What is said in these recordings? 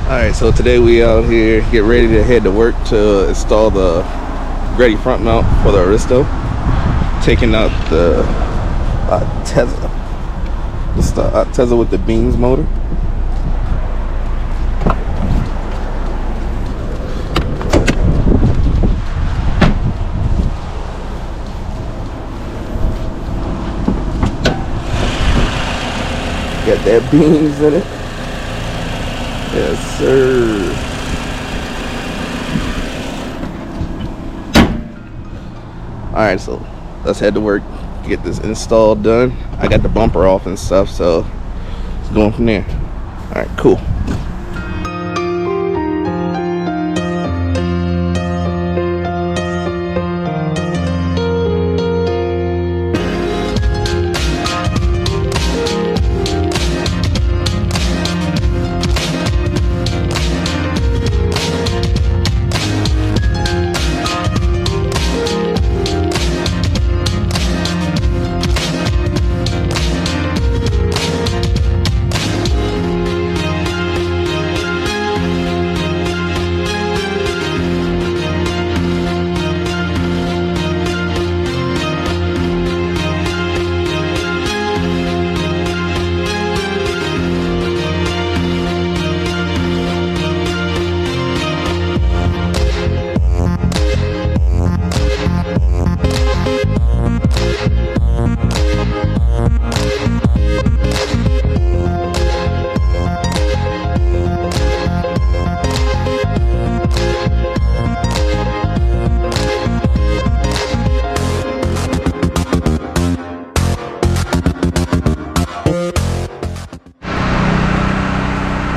Alright, so today we out here get ready to head to work to install the Greddy front mount for the Aristo. Taking out the Tesla. It's the Tesla with the beams motor. Got that beams in it. Yes, sir. Alright, so let's head to work, get this install done. I got the bumper off and stuff, so it's going from there. Alright, cool.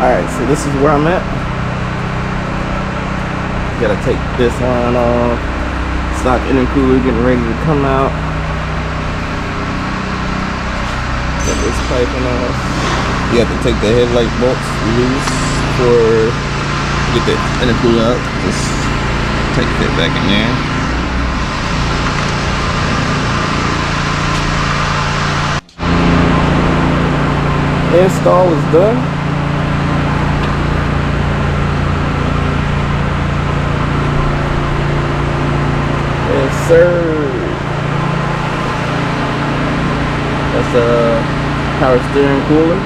Alright, so this is where I'm at. Gotta take this line off. Stock intercooler getting ready to come out. Got this piping off. You have to take the headlight bolts loose for get the intercooler out. Just take that back in there. Install is done. Yes, sir. That's a power steering cooler.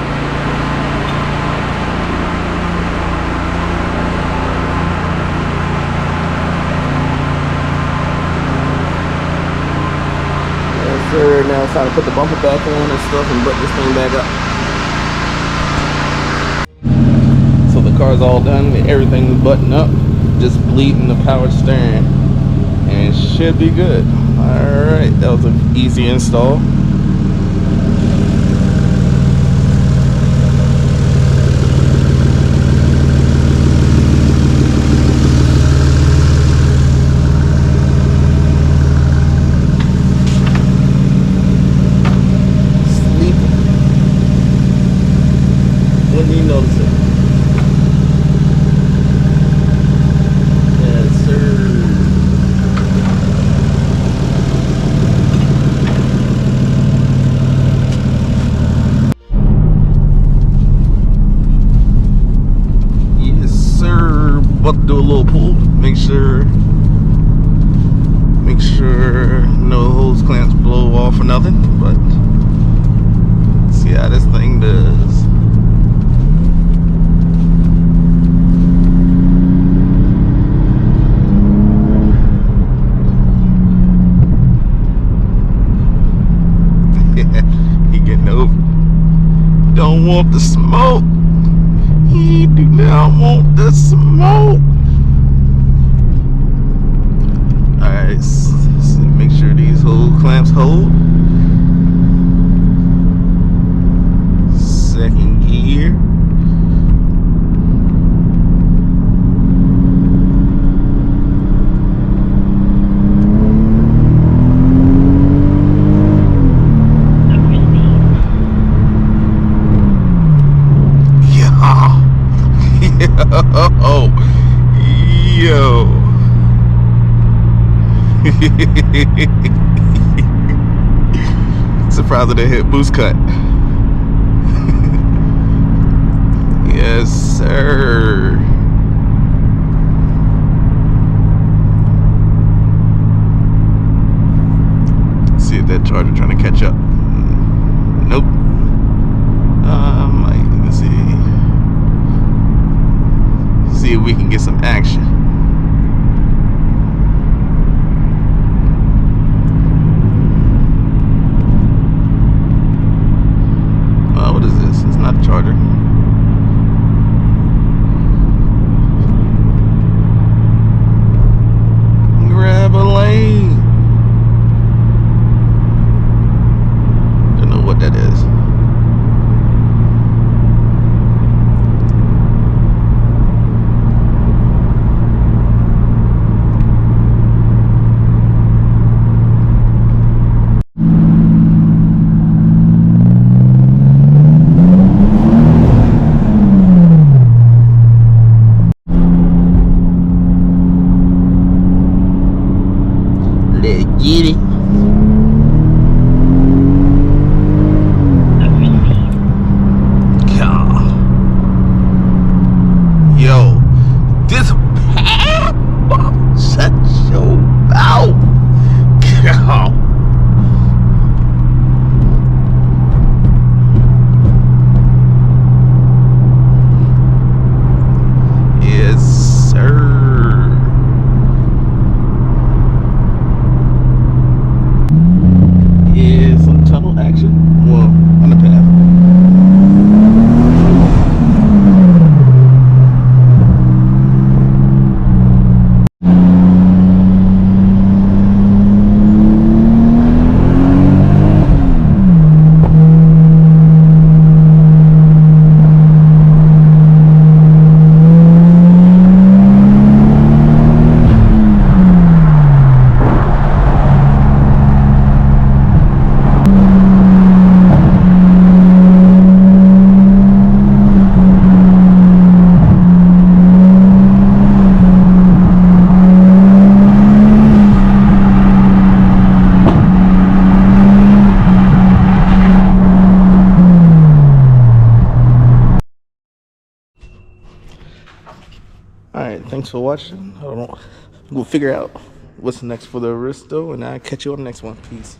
Yes, sir. Now it's time to put the bumper back on and stuff and button this thing back up. So the car's all done. Everything's buttoned up. Just bleeding the power steering. And it should be good. Alright, that was an easy install. Sleeping. When do you notice it? Yes, sir. About to do a little pull, make sure no hose clamps blow off or nothing, but see how this thing does. He getting over. Don't want the smoke. He do not want the smoke. Alright, so make sure these whole clamps hold. Second gear. Oh, yo. Surprised that it hit boost cut. Yes, sir. can get some action. What is this? It's not a charger. Grab a lane. Don't know what that is. Get it. God. Yo, this shut your mouth. God. Yes, sir. Tunnel action? Well, on the path. Alright, thanks for watching. I don't know. We'll figure out what's next for the Aristo, and I'll catch you on the next one. Peace.